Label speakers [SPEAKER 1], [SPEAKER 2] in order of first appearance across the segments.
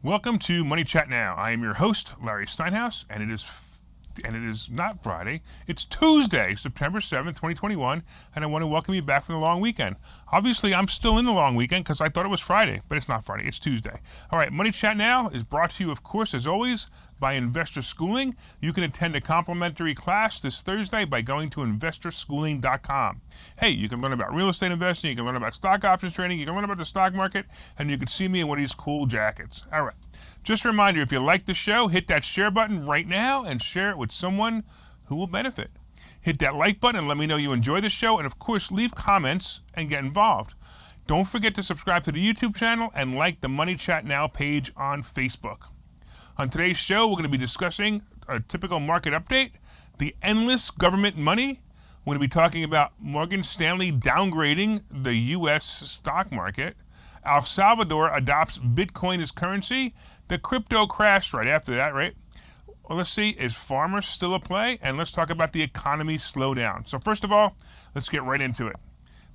[SPEAKER 1] Welcome to Money Chat Now. I am your host, Larry Steinhouse, and it is not Friday. It's Tuesday, September 7th, 2021, and I want to welcome you back from the long weekend. Obviously, I'm still in the long weekend because I thought it was Friday, but it's not Friday. It's Tuesday. All right, Money Chat Now is brought to you, of course, as always, by Investor Schooling. You can attend a complimentary class this Thursday by going to investorschooling.com. Hey, you can learn about real estate investing, you can learn about stock options trading, you can learn about the stock market, and you can see me in one of these cool jackets. All right. Just a reminder, if you like the show, hit that share button right now and share it with someone who will benefit. Hit that like button and let me know you enjoy the show, and of course, leave comments and get involved. Don't forget to subscribe to the YouTube channel and like the Money Chat Now page on Facebook. On today's show, we're going to be discussing a typical market update, the endless government money. We're going to be talking about Morgan Stanley downgrading the U.S. stock market. El Salvador adopts Bitcoin as currency. The crypto crashed right after that, right? Well, let's see, is farmers still a play? And let's talk about the economy slowdown. So first of all, let's get right into it.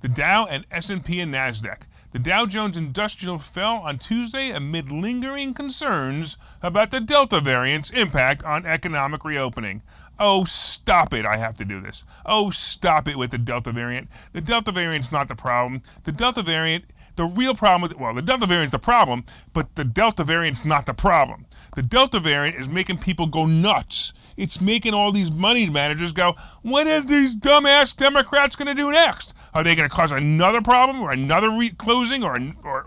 [SPEAKER 1] The Dow and S&P and NASDAQ. The Dow Jones Industrial fell on Tuesday amid lingering concerns about the Delta variant's impact on economic reopening. Oh, stop it, I have to do this. Oh, stop it with the Delta variant. The Delta variant's not the problem. The Delta variant, the real problem with, well, the Delta variant's the problem, but the Delta variant's not the problem. The Delta variant is making people go nuts. It's making all these money managers go, what are these dumbass Democrats going to do next? Are they going to cause another problem or another closing or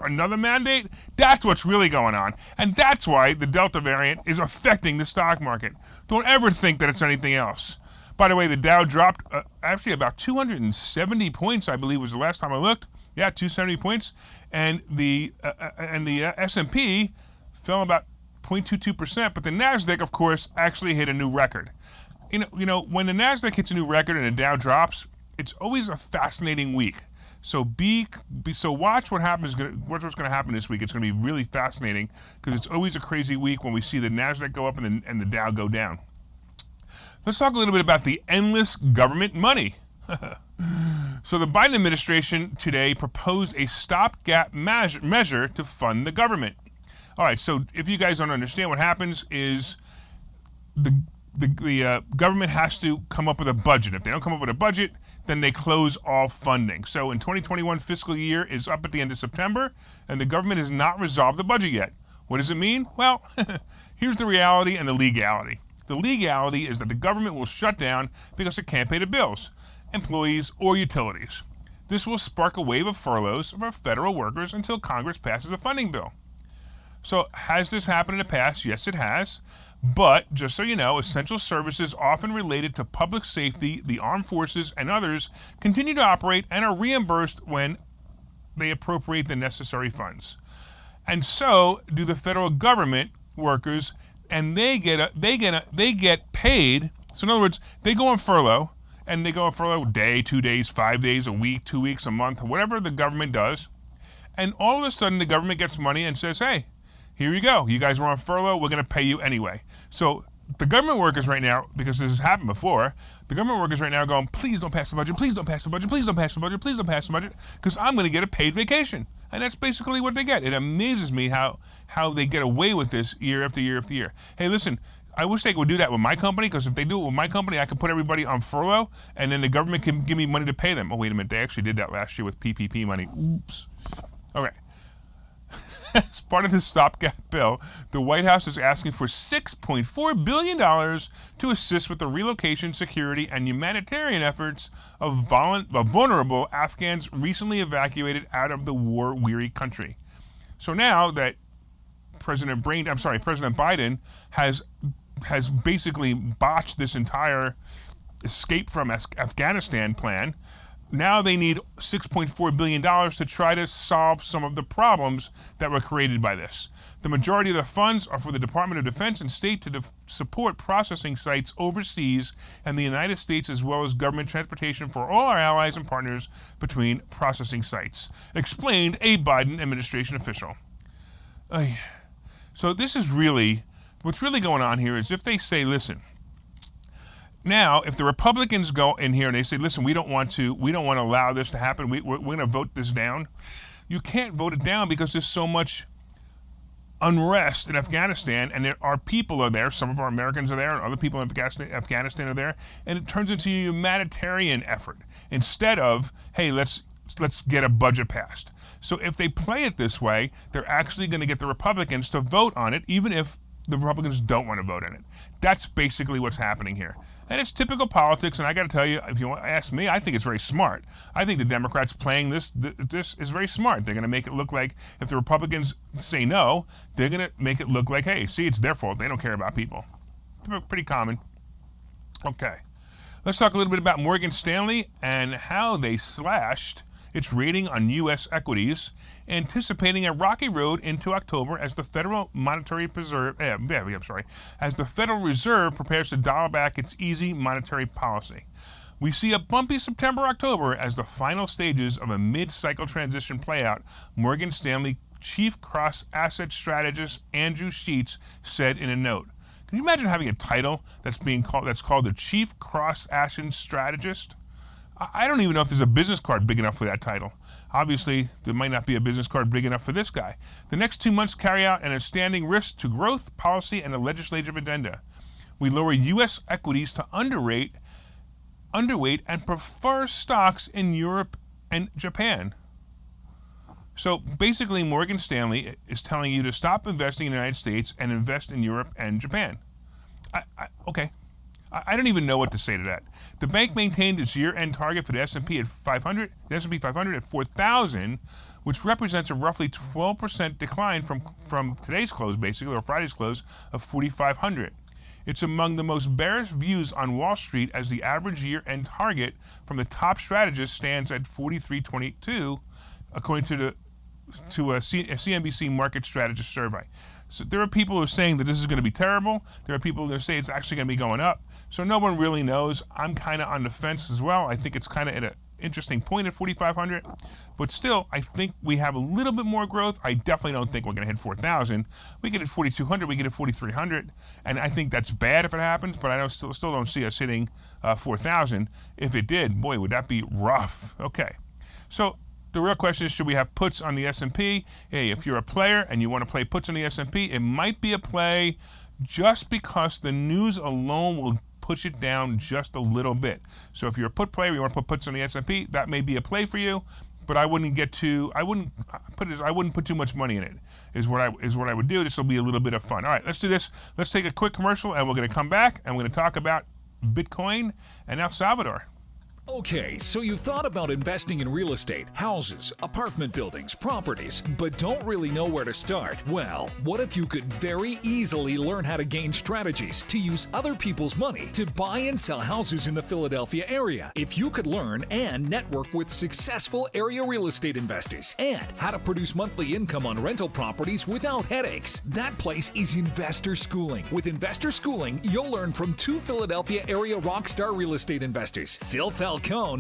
[SPEAKER 1] another mandate? That's what's really going on. And that's why the Delta variant is affecting the stock market. Don't ever think that it's anything else. By the way, the Dow dropped actually about 270 points, I believe was the last time I looked. Yeah, 270 points. And the S&P fell about 0.22%, but the NASDAQ, of course, actually hit a new record. You know, when the NASDAQ hits a new record and the Dow drops, it's always a fascinating week. So watch what happens. What's going to happen this week. It's going to be really fascinating because it's always a crazy week when we see the NASDAQ go up and the Dow go down. Let's talk a little bit about the endless government money. So the Biden administration today proposed a stopgap measure to fund the government. All right, so if you guys don't understand, what happens is the government has to come up with a budget. If they don't come up with a budget, then they close all funding. So in 2021 fiscal year is up at the end of September, and the government has not resolved the budget yet. What does it mean? Well, here's the reality and the legality. The legality is that the government will shut down because it can't pay the bills, employees, or utilities. This will spark a wave of furloughs for federal workers until Congress passes a funding bill. So has this happened in the past? Yes, it has. But just so you know, essential services often related to public safety, the armed forces, and others continue to operate and are reimbursed when they appropriate the necessary funds. And so do the federal government workers, and they get paid. So in other words, they go on furlough, and they go on furlough a day, 2 days, 5 days, a week, 2 weeks, a month, whatever the government does. And all of a sudden, the government gets money and says, hey, here you go. You guys were on furlough. We're going to pay you anyway. So the government workers right now, because this has happened before, the government workers right now are going, please don't pass the budget. Please don't pass the budget. Please don't pass the budget. Please don't pass the budget, because I'm going to get a paid vacation. And that's basically what they get. It amazes me how they get away with this year after year after year. Hey, listen, I wish they would do that with my company, because if they do it with my company, I could put everybody on furlough, and then the government can give me money to pay them. Oh, wait a minute. They actually did that last year with PPP money. Oops. Okay. As part of the stopgap bill, the White House is asking for $6.4 billion to assist with the relocation, security, and humanitarian efforts of vulnerable Afghans recently evacuated out of the war-weary country. So now that President Biden has basically botched this entire escape from Afghanistan plan, now they need $6.4 billion to try to solve some of the problems that were created by this. The majority of the funds are for the Department of Defense and state to support processing sites overseas and the United States, as well as government transportation for all our allies and partners between processing sites, explained a Biden administration official. So this is really, what's really going on here is if they say, listen, now, if the Republicans go in here and they say, listen, we don't want to allow this to happen, we're going to vote this down, you can't vote it down because there's so much unrest in Afghanistan, and there are people are there. Some of our Americans are there, and other people in Afghanistan are there, and it turns into a humanitarian effort instead of, hey, let's get a budget passed. So if they play it this way, they're actually going to get the Republicans to vote on it, even if the Republicans don't want to vote on it. That's basically what's happening here. And it's typical politics, and I got to tell you, if you ask me, I think it's very smart. I think the Democrats playing this is very smart. They're going to make it look like if the Republicans say no, they're going to make it look like, hey, see, it's their fault. They don't care about people. Pretty common. Okay. Let's talk a little bit about Morgan Stanley and how they slashed its rating on U.S. equities, anticipating a rocky road into October as the Federal as the Federal Reserve prepares to dial back its easy monetary policy. We see a bumpy September-October as the final stages of a mid-cycle transition play out, Morgan Stanley Chief Cross-Asset Strategist Andrew Sheets said in a note. Can you imagine having a title that's called the Chief Cross-Asset Strategist? I don't even know if there's a business card big enough for that title. Obviously, there might not be a business card big enough for this guy. The next 2 months carry out an outstanding risk to growth, policy, and a legislative agenda. We lower U.S. equities to underweight, and prefer stocks in Europe and Japan. So basically, Morgan Stanley is telling you to stop investing in the United States and invest in Europe and Japan. Okay. I don't even know what to say to that. The bank maintained its year-end target for the S&P 500 at 4,000, which represents a roughly 12% decline from today's close, basically, or Friday's close, of 4,500. It's among the most bearish views on Wall Street, as the average year-end target from the top strategist stands at 43.22, according to a CNBC market strategist survey. So there are people who are saying that this is going to be terrible. There are people who say it's actually going to be going up. So no one really knows. I'm kind of on the fence as well. I think it's kind of at an interesting point at 4,500. But still, I think we have a little bit more growth. I definitely don't think we're going to hit 4,000. We get at 4,200. We get at 4,300. And I think that's bad if it happens. But I still don't see us hitting 4,000. If it did, boy, would that be rough. Okay. So the real question is, should we have puts on the S&P? Hey, if you're a player and you want to play puts on the S&P, it might be a play just because the news alone will push it down just a little bit. So if you're a put player, you want to put puts on the S&P, that may be a play for you, but I wouldn't put too much money in it, is what I would do. This will be a little bit of fun. All right, let's do this. Let's take a quick commercial, and we're going to come back, and we're going to talk about Bitcoin and El Salvador.
[SPEAKER 2] Okay, so you've thought about investing in real estate, houses, apartment buildings, properties, but don't really know where to start? Well, what if you could very easily learn how to gain strategies to use other people's money to buy and sell houses in the Philadelphia area? If you could learn and network with successful area real estate investors and how to produce monthly income on rental properties without headaches, that place is Investor Schooling. With Investor Schooling, you'll learn from two Philadelphia area rockstar real estate investors, Phil Falcone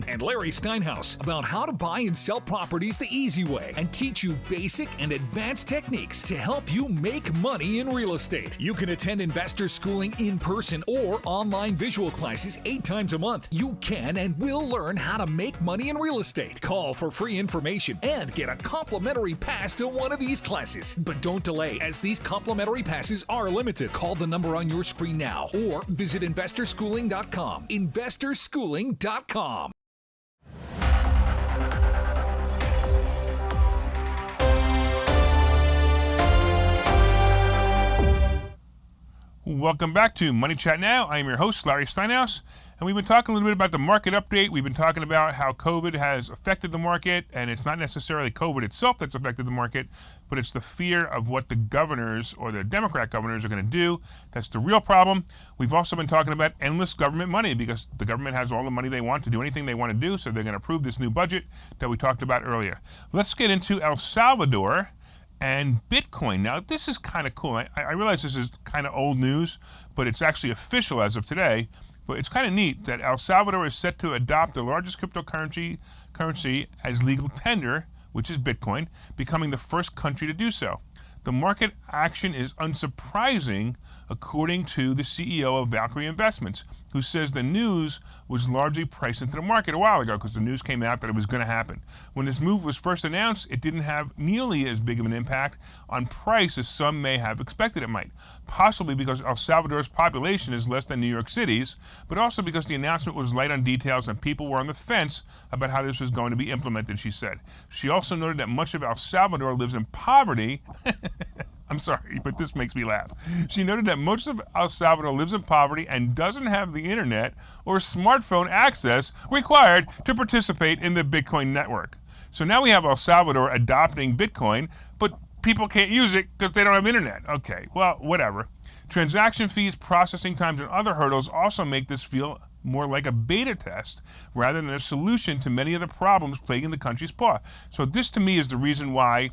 [SPEAKER 2] and Larry Steinhouse, about how to buy and sell properties the easy way and teach you basic and advanced techniques to help you make money in real estate. You can attend Investor Schooling in person or online visual classes 8 times a month. You can and will learn how to make money in real estate. Call for free information and get a complimentary pass to one of these classes. But don't delay, as these complimentary passes are limited. Call the number on your screen now or visit investorschooling.com. investorschooling.com.
[SPEAKER 1] Welcome back to Money Chat Now. I am your host, Larry Steinhouse, and we've been talking a little bit about the market update. We've been talking about how COVID has affected the market, and it's not necessarily COVID itself that's affected the market, but it's the fear of what the governors or the Democrat governors are going to do. That's the real problem. We've also been talking about endless government money, because the government has all the money they want to do anything they want to do, so they're going to approve this new budget that we talked about earlier. Let's get into El Salvador and Bitcoin. Now, this is kind of cool. I realize this is kind of old news, but it's actually official as of today. But it's kind of neat that El Salvador is set to adopt the largest cryptocurrency as legal tender, which is Bitcoin, becoming the first country to do so. The market action is unsurprising, according to the CEO of Valkyrie Investments, who says the news was largely priced into the market a while ago because the news came out that it was going to happen. When this move was first announced, it didn't have nearly as big of an impact on price as some may have expected it might, possibly because El Salvador's population is less than New York City's, but also because the announcement was light on details and people were on the fence about how this was going to be implemented, she said. She also noted that much of El Salvador lives in poverty. I'm sorry, but this makes me laugh. She noted that most of El Salvador lives in poverty and doesn't have the internet or smartphone access required to participate in the Bitcoin network. So now we have El Salvador adopting Bitcoin, but people can't use it because they don't have internet. Okay, well, whatever. Transaction fees, processing times, and other hurdles also make this feel more like a beta test rather than a solution to many of the problems plaguing the country's poor. So this to me is the reason why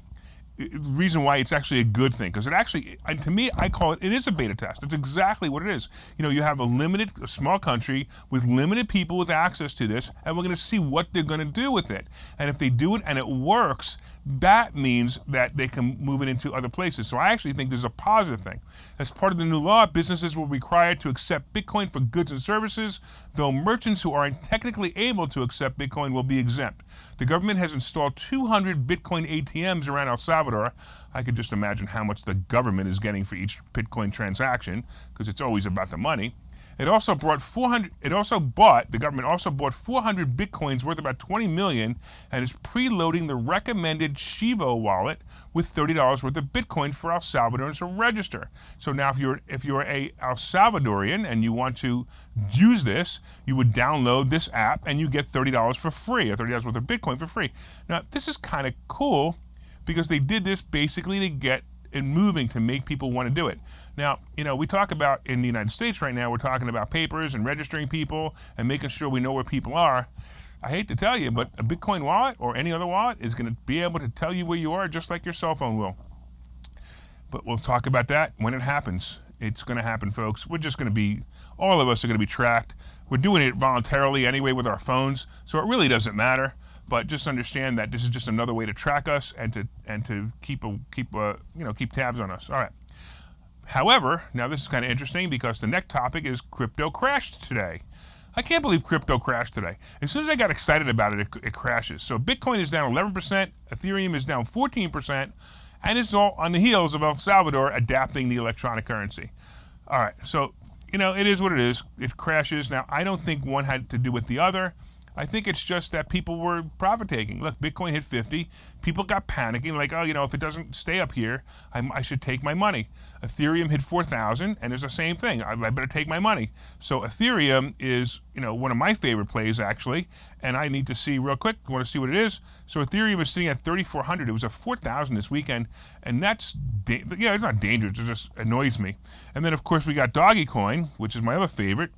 [SPEAKER 1] it's actually a good thing, because it actually, and to me, I call it is a beta test. It's exactly what it is. You know, you have a small country with limited people with access to this, and we're going to see what they're going to do with it. And if they do it and it works, that means that they can move it into other places. So I actually think there's a positive thing. As part of the new law, businesses will be required to accept Bitcoin for goods and services, though merchants who aren't technically able to accept Bitcoin will be exempt. The government has installed 200 Bitcoin ATMs around El Salvador. I could just imagine how much the government is getting for each Bitcoin transaction, because it's always about the money. The government also bought 400 Bitcoins worth about 20 million and is preloading the recommended Shivo wallet with $30 worth of Bitcoin for El Salvadorans to register. So now if you're a El Salvadorian and you want to use this, you would download this app and you get $30 for free, or $30 worth of Bitcoin for free. Now, this is kind of cool because they did this basically to get it moving, to make people want to do it. Now, you know, we talk about in the United States right now, we're talking about papers and registering people and making sure we know where people are. I hate to tell you, but a Bitcoin wallet or any other wallet is going to be able to tell you where you are just like your cell phone will. But we'll talk about that when it happens. It's going to happen, folks. We're just going to be, all of us are going to be tracked. We're doing it voluntarily anyway with our phones, so it really doesn't matter. But just understand that this is just another way to track us and to keep tabs on us. All right. However, now this is kind of interesting because the next topic is crypto crashed today. I can't believe crypto crashed today. As soon as I got excited about it, it crashes. So Bitcoin is down 11%, Ethereum is down 14%, and it's all on the heels of El Salvador adapting the electronic currency. All right, so, you know, it is what it is. It crashes. Now, I don't think one had to do with the other. I think it's just that people were profit-taking. Look, Bitcoin hit 50. People got panicking, like, oh, you know, if it doesn't stay up here, I should take my money. Ethereum hit 4,000, and it's the same thing. I better take my money. So Ethereum is, you know, one of my favorite plays, actually, and I need to see real quick. You want to see what it is? So Ethereum is sitting at 3,400. It was at 4,000 this weekend, and that's, yeah, it's not dangerous. It just annoys me. And then, of course, we got Dogecoin, which is my other favorite.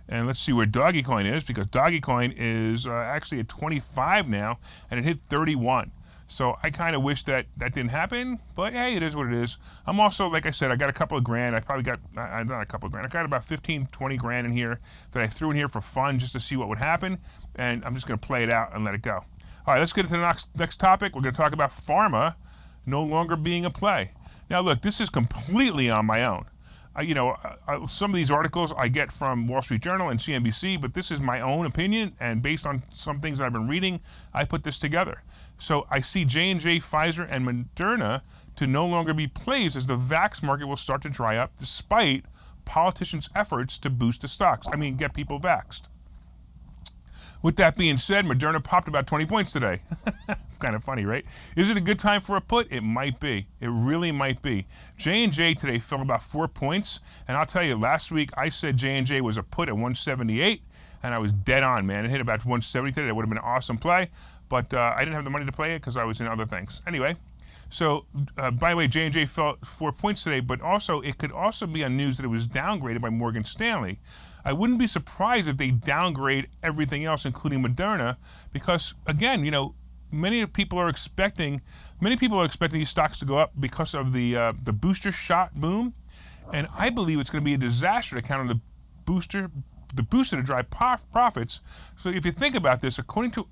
[SPEAKER 1] And let's see where Dogecoin is, because Dogecoin is actually at 25 now, and it hit 31. So I kind of wish that didn't happen, but hey, it is what it is. I'm also, like I said, I got a couple of grand. I probably got, not a couple of grand. I got about 15, 20 grand in here that I threw in here for fun just to see what would happen, and I'm just going to play it out and let it go. All right, let's get into the next topic. We're going to talk about pharma no longer being a play. Now, look, this is completely on my own. Some of these articles I get from Wall Street Journal and CNBC, but this is my own opinion, and based on some things I've been reading, I put this together. So I see J&J, Pfizer, and Moderna to no longer be plays as the vax market will start to dry up despite politicians' efforts to boost the stocks. I mean, get people vaxxed. With that being said, Moderna popped about 20 points today. It's kind of funny, right? Is it a good time for a put? It might be. It really might be. J&J today fell about 4 points. And I'll tell you, last week I said J&J was a put at 178. And I was dead on, man. It hit about 170 today. That would have been an awesome play. But I didn't have the money to play it because I was in other things. Anyway, so by the way, J&J fell 4 points today. But also, it could also be on news that it was downgraded by Morgan Stanley. I wouldn't be surprised if they downgrade everything else, including Moderna, because again, you know, many people are expecting these stocks to go up because of the booster shot boom, and I believe it's going to be a disaster to count on the booster to drive profits. So if you think about this, according to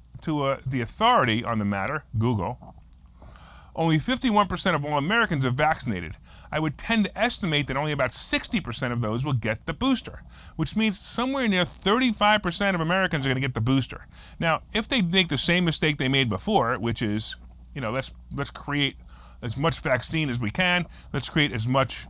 [SPEAKER 1] the authority on the matter, Google, only 51% of all Americans are vaccinated. I would tend to estimate that only about 60% of those will get the booster, which means somewhere near 35% of Americans are going to get the booster. Now, if they make the same mistake they made before, which is, let's create as much vaccine as we can, let's create as much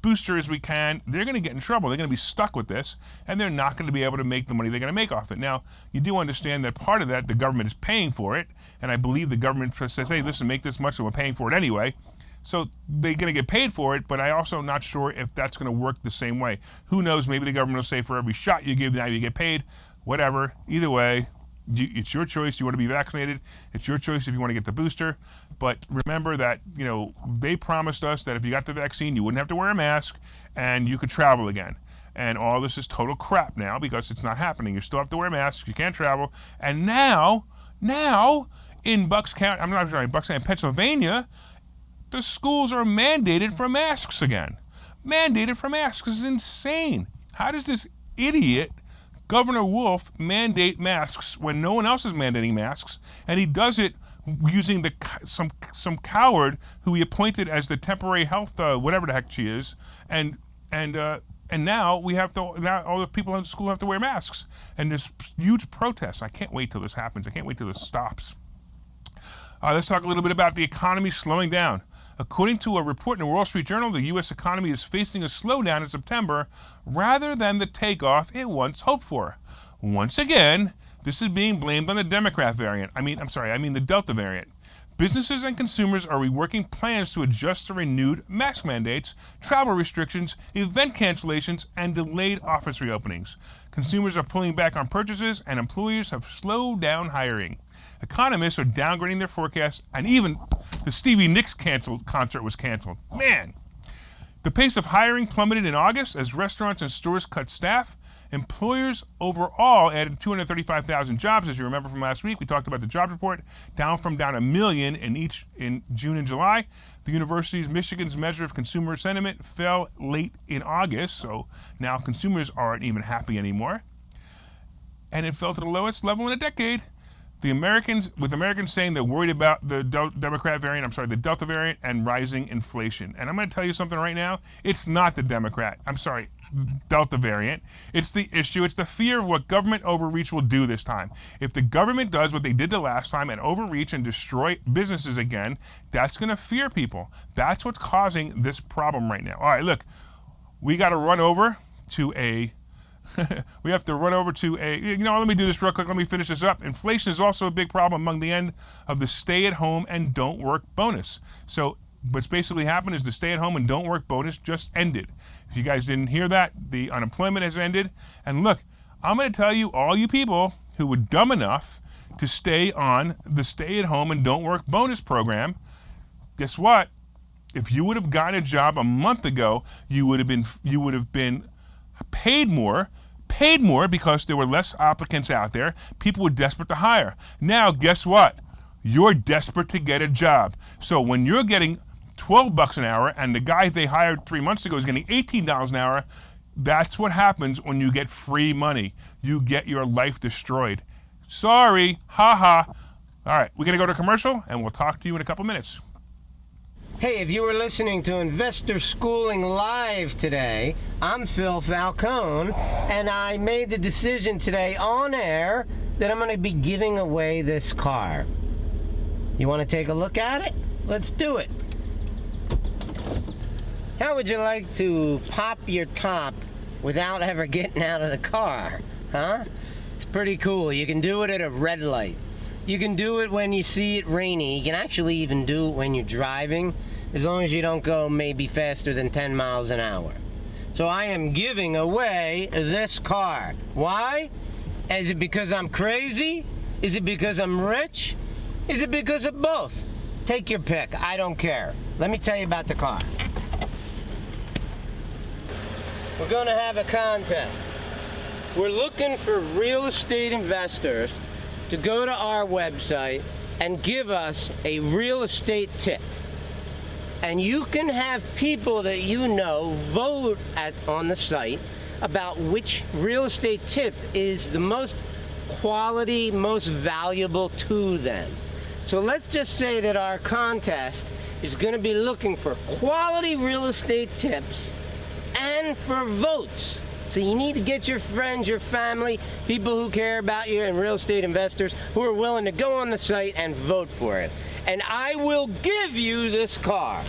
[SPEAKER 1] booster as we can, they're going to get in trouble. They're going to be stuck with this, and they're not going to be able to make the money they're going to make off it. Now, you do understand that part of that, the government is paying for it, and I believe the government says, hey, listen, make this much, so we're paying for it anyway. So they're going to get paid for it, but I also not sure if that's going to work the same way. Who knows? Maybe the government will say for every shot you give, now you get paid. Whatever. Either way, it's your choice. You want to be vaccinated. It's your choice if you want to get the booster. But remember that, they promised us that if you got the vaccine, you wouldn't have to wear a mask and you could travel again. And all this is total crap now because it's not happening. You still have to wear masks. You can't travel. And now in Bucks County, Pennsylvania, the schools are mandated for masks again. Mandated for masks. This is insane. How does this idiot, Governor Wolf, mandate masks when no one else is mandating masks? And he does it using some coward who he appointed as the temporary health, whatever the heck she is. And now all the people in school have to wear masks. And there's huge protests. I can't wait till this happens. I can't wait till this stops. Let's talk a little bit about the economy slowing down. According to a report in the Wall Street Journal, the U.S. economy is facing a slowdown in September rather than the takeoff it once hoped for. Once again, this is being blamed on the Democrat variant. I mean the Delta variant. Businesses and consumers are reworking plans to adjust to renewed mask mandates, travel restrictions, event cancellations, and delayed office reopenings. Consumers are pulling back on purchases, and employers have slowed down hiring. Economists are downgrading their forecasts, and even the Stevie Nicks concert was canceled. Man! The pace of hiring plummeted in August as restaurants and stores cut staff. Employers overall added 235,000 jobs, as you remember from last week. We talked about the jobs report, down 1 million in June and July. The University of Michigan's measure of consumer sentiment fell late in August, so now consumers aren't even happy anymore. And it fell to the lowest level in a decade. Americans saying they're worried about the the Delta variant and rising inflation. And I'm going to tell you something right now. It's not the Delta variant. It's the issue. It's the fear of what government overreach will do this time. If the government does what they did the last time and overreach and destroy businesses again, that's going to fear people. That's what's causing this problem right now. All right, look, we got to run over to a let me do this real quick. Let me finish this up. Inflation is also a big problem among the end of the stay-at-home and don't-work bonus. So what's basically happened is the stay-at-home and don't-work bonus just ended. If you guys didn't hear that, the unemployment has ended. And look, I'm going to tell you, all you people who were dumb enough to stay on the stay-at-home and don't-work bonus program, guess what? If you would have gotten a job a month ago, you would have been paid more because there were less applicants out there. People were desperate to hire. Now, guess what? You're desperate to get a job. So when you're getting $12 an hour and the guy they hired 3 months ago is getting $18 an hour, that's what happens when you get free money. You get your life destroyed. Sorry, haha. All right, we're going to go to commercial and we'll talk to you in a couple minutes.
[SPEAKER 3] Hey, if you were listening to Investor Schooling Live today, I'm Phil Falcone, and I made the decision today on air that I'm going to be giving away this car. You want to take a look at it? Let's do it. How would you like to pop your top without ever getting out of the car? Huh? It's pretty cool. You can do it at a red light. You can do it when you see it rainy. You can actually even do it when you're driving, as long as you don't go maybe faster than 10 miles an hour. So I am giving away this car. Why? Is it because I'm crazy? Is it because I'm rich? Is it because of both? Take your pick. I don't care. Let me tell you about the car. We're going to have a contest. We're looking for real estate investors to go to our website and give us a real estate tip. And you can have people that you know vote on the site about which real estate tip is the most quality, most valuable to them. So let's just say that our contest is going to be looking for quality real estate tips and for votes. So you need to get your friends, your family, people who care about you, and real estate investors who are willing to go on the site and vote for it. And I will give you this car.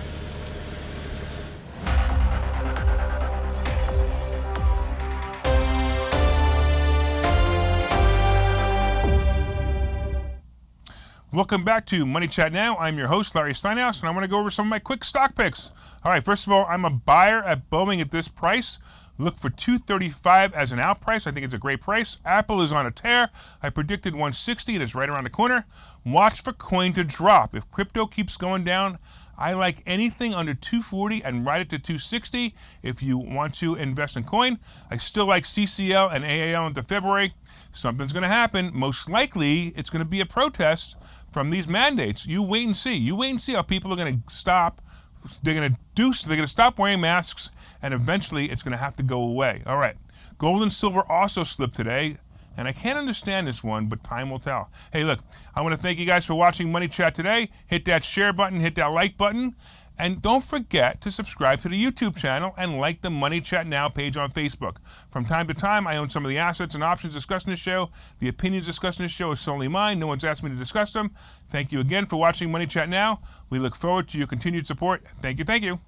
[SPEAKER 1] Welcome back to Money Chat Now. I'm your host, Larry Steinhouse, and I want to go over some of my quick stock picks. All right, first of all, I'm a buyer at Boeing at this price. Look for $235 as an out price. I think it's a great price. Apple is on a tear. I predicted 160. It is right around the corner. Watch for coin to drop. If crypto keeps going down, I like anything under 240 and ride it to 260 if you want to invest in coin. I still like CCL and AAL into February. Something's going to happen. Most likely, it's going to be a protest from these mandates. You wait and see. You wait and see how people are going to stop. They're going to stop wearing masks, and eventually it's going to have to go away. All right. Gold and silver also slipped today, and I can't understand this one, but time will tell. Hey, look, I want to thank you guys for watching Money Chat today. Hit that share button, hit that like button, and don't forget to subscribe to the YouTube channel and like the Money Chat Now page on Facebook. From time to time, I own some of the assets and options discussed in this show. The opinions discussed in this show is solely mine. No one's asked me to discuss them. Thank you again for watching Money Chat Now. We look forward to your continued support. Thank you. Thank you.